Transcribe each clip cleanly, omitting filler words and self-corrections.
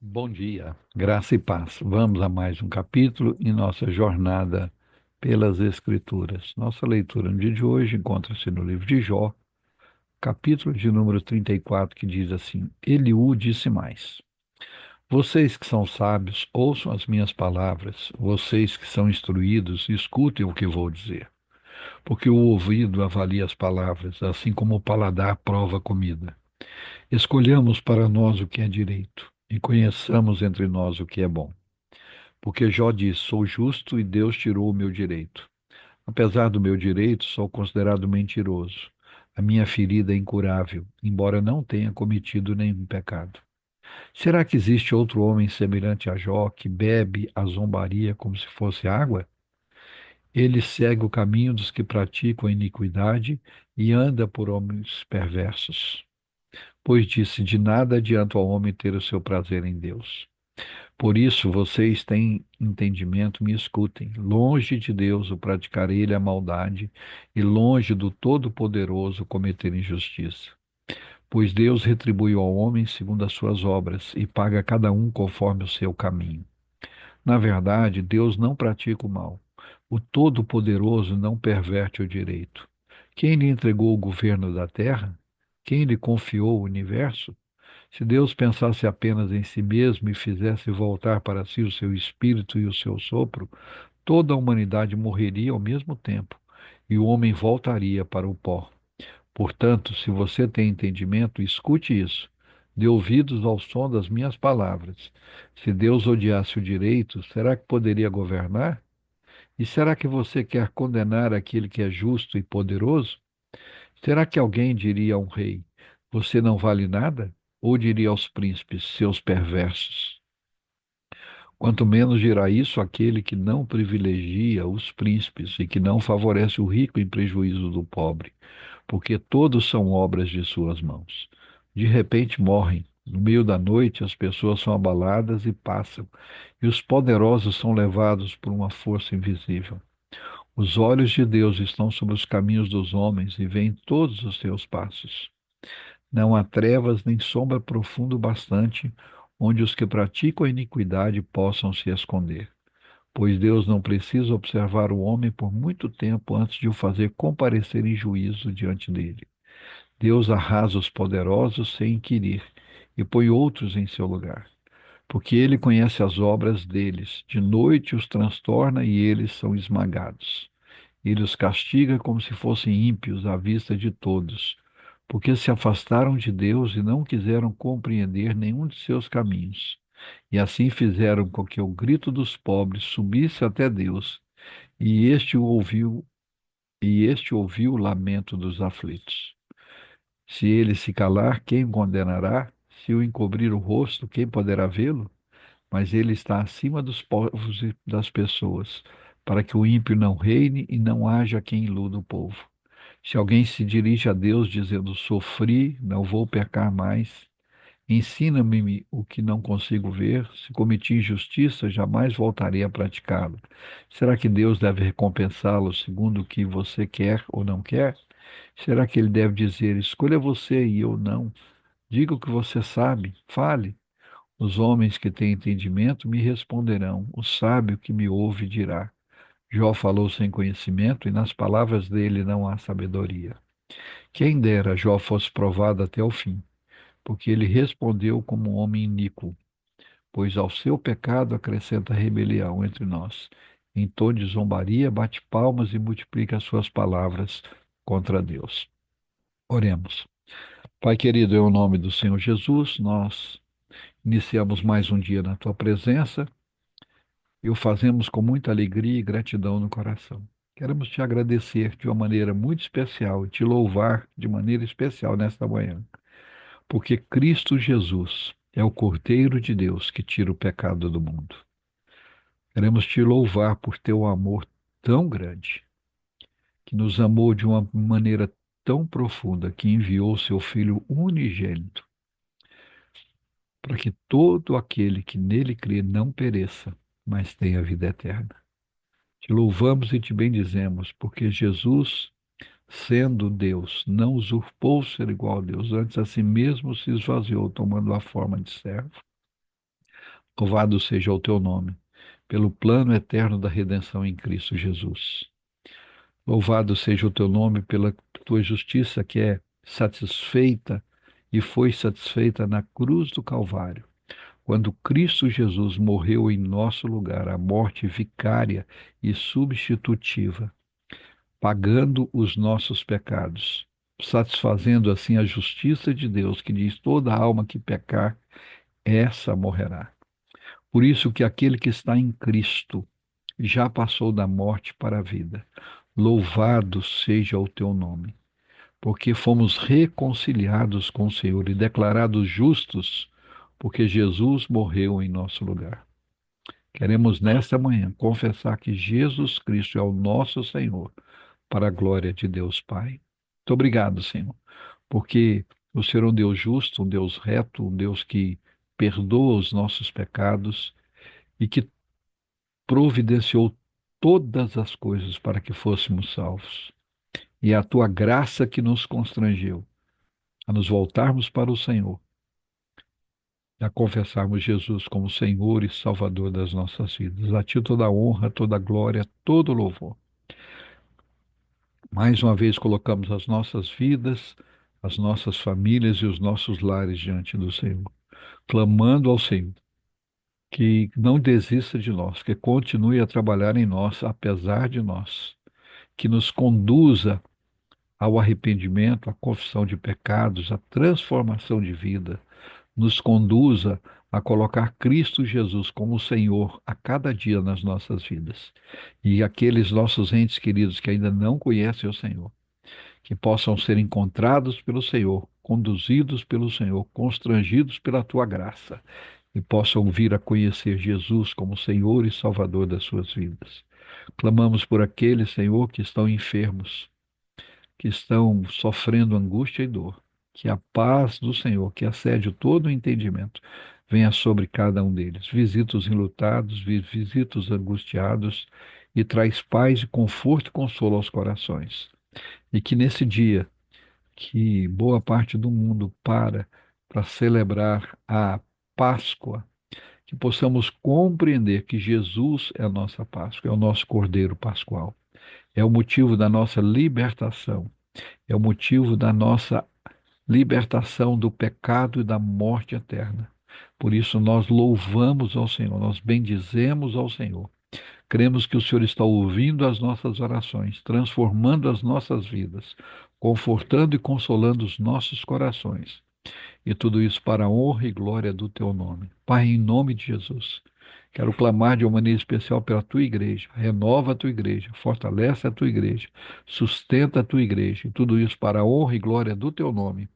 Bom dia, graça e paz. Vamos a mais um capítulo em nossa jornada pelas Escrituras. Nossa leitura no dia de hoje encontra-se no livro de Jó, capítulo de número 34, que diz assim: Eliú disse mais: Vocês que são sábios, ouçam as minhas palavras, vocês que são instruídos, escutem o que vou dizer. Porque o ouvido avalia as palavras, assim como o paladar prova a comida. Escolhamos para nós o que é direito, e conheçamos entre nós o que é bom. Porque Jó diz: Sou justo e Deus tirou o meu direito. Apesar do meu direito, sou considerado mentiroso. A minha ferida é incurável, embora não tenha cometido nenhum pecado. Será que existe outro homem semelhante a Jó que bebe a zombaria como se fosse água? Ele segue o caminho dos que praticam a iniquidade e anda por homens perversos. Pois disse: De nada adianta ao homem ter o seu prazer em Deus. Por isso, vocês têm entendimento, me escutem. Longe de Deus o praticar ele a maldade, e longe do Todo-Poderoso cometer injustiça. Pois Deus retribui ao homem segundo as suas obras, e paga a cada um conforme o seu caminho. Na verdade, Deus não pratica o mal. O Todo-Poderoso não perverte o direito. Quem lhe entregou o governo da terra? Quem lhe confiou o universo? Se Deus pensasse apenas em si mesmo e fizesse voltar para si o seu espírito e o seu sopro, toda a humanidade morreria ao mesmo tempo, e o homem voltaria para o pó. Portanto, se você tem entendimento, escute isso. Dê ouvidos ao som das minhas palavras. Se Deus odiasse o direito, será que poderia governar? E será que você quer condenar aquele que é justo e poderoso? Será que alguém diria a um rei: Você não vale nada? Ou diria aos príncipes: Seus perversos? Quanto menos dirá isso aquele que não privilegia os príncipes e que não favorece o rico em prejuízo do pobre, porque todos são obras de suas mãos. De repente morrem. No meio da noite, as pessoas são abaladas e passam, e os poderosos são levados por uma força invisível. Os olhos de Deus estão sobre os caminhos dos homens e veem todos os seus passos. Não há trevas nem sombra profundo bastante onde os que praticam a iniquidade possam se esconder. Pois Deus não precisa observar o homem por muito tempo antes de o fazer comparecer em juízo diante dele. Deus arrasa os poderosos sem inquirir e põe outros em seu lugar. Porque ele conhece as obras deles, de noite os transtorna e eles são esmagados. Ele os castiga como se fossem ímpios à vista de todos, porque se afastaram de Deus e não quiseram compreender nenhum de seus caminhos. E assim fizeram com que o grito dos pobres subisse até Deus, e este ouviu o lamento dos aflitos. Se ele se calar, quem o condenará? Se o encobrir o rosto, quem poderá vê-lo? Mas ele está acima dos povos e das pessoas, para que o ímpio não reine e não haja quem iluda o povo. Se alguém se dirige a Deus dizendo: Sofri, não vou pecar mais, ensina-me o que não consigo ver, se cometi injustiça, jamais voltarei a praticá-la. Será que Deus deve recompensá-lo segundo o que você quer ou não quer? Será que ele deve dizer: Escolha você e eu não? Diga o que você sabe, fale. Os homens que têm entendimento me responderão, o sábio que me ouve dirá. Jó falou sem conhecimento, e nas palavras dele não há sabedoria. Quem dera Jó fosse provado até o fim, porque ele respondeu como um homem iníquo, pois ao seu pecado acrescenta rebelião entre nós. Em tom de zombaria, bate palmas e multiplica as suas palavras contra Deus. Oremos. Pai querido, em nome do Senhor Jesus, nós iniciamos mais um dia na tua presença e o fazemos com muita alegria e gratidão no coração. Queremos te agradecer de uma maneira muito especial e te louvar de maneira especial nesta manhã, porque Cristo Jesus é o Cordeiro de Deus que tira o pecado do mundo. Queremos te louvar por teu amor tão grande, que nos amou de uma maneira tão profunda, que enviou seu Filho unigênito, para que todo aquele que nele crê não pereça, mas tenha vida eterna. Te louvamos e te bendizemos, porque Jesus, sendo Deus, não usurpou ser igual a Deus, antes a si mesmo se esvaziou, tomando a forma de servo, Louvado seja o teu nome, pelo plano eterno da redenção em Cristo Jesus. Louvado seja o teu nome pela tua justiça que é satisfeita e foi satisfeita na cruz do Calvário, quando Cristo Jesus morreu em nosso lugar, a morte vicária e substitutiva, pagando os nossos pecados, satisfazendo assim a justiça de Deus, que diz: toda alma que pecar, essa morrerá. Por isso que aquele que está em Cristo já passou da morte para a vida. Louvado seja o teu nome, porque fomos reconciliados com o Senhor e declarados justos, porque Jesus morreu em nosso lugar. Queremos nesta manhã confessar que Jesus Cristo é o nosso Senhor, para a glória de Deus Pai. Muito obrigado, Senhor, porque o Senhor é um Deus justo, um Deus reto, um Deus que perdoa os nossos pecados e que providenciou todas as coisas para que fôssemos salvos. E é a tua graça que nos constrangeu a nos voltarmos para o Senhor, a confessarmos Jesus como Senhor e Salvador das nossas vidas. A ti toda a honra, toda a glória, todo o louvor. Mais uma vez colocamos as nossas vidas, as nossas famílias e os nossos lares diante do Senhor, clamando ao Senhor que não desista de nós, que continue a trabalhar em nós, apesar de nós, que nos conduza ao arrependimento, à confissão de pecados, à transformação de vida, nos conduza a colocar Cristo Jesus como Senhor a cada dia nas nossas vidas. E aqueles nossos entes queridos que ainda não conhecem o Senhor, que possam ser encontrados pelo Senhor, conduzidos pelo Senhor, constrangidos pela tua graça e possam vir a conhecer Jesus como Senhor e Salvador das suas vidas. Clamamos por aqueles, Senhor, que estão enfermos, que estão sofrendo angústia e dor. Que a paz do Senhor, que excede todo o entendimento, venha sobre cada um deles. Visita os enlutados, visita os angustiados e traz paz e conforto e consolo aos corações. E que nesse dia, que boa parte do mundo para celebrar a Páscoa, que possamos compreender que Jesus é a nossa Páscoa, é o nosso Cordeiro Pascual, é o motivo da nossa libertação, é o motivo da nossa libertação do pecado e da morte eterna. Por isso nós louvamos ao Senhor, nós bendizemos ao Senhor. Cremos que o Senhor está ouvindo as nossas orações, transformando as nossas vidas, confortando e consolando os nossos corações. E tudo isso para a honra e glória do teu nome. Pai, em nome de Jesus, quero clamar de uma maneira especial pela tua igreja. Renova a tua igreja, fortalece a tua igreja, sustenta a tua igreja. E tudo isso para a honra e glória do teu nome.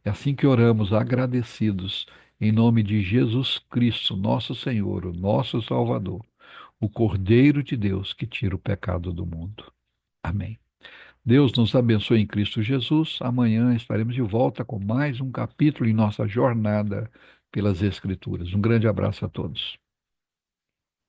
É assim que oramos, agradecidos, em nome de Jesus Cristo, nosso Senhor, o nosso Salvador, o Cordeiro de Deus que tira o pecado do mundo. Amém. Deus nos abençoe em Cristo Jesus. Amanhã estaremos de volta com mais um capítulo em nossa jornada pelas Escrituras. Um grande abraço a todos.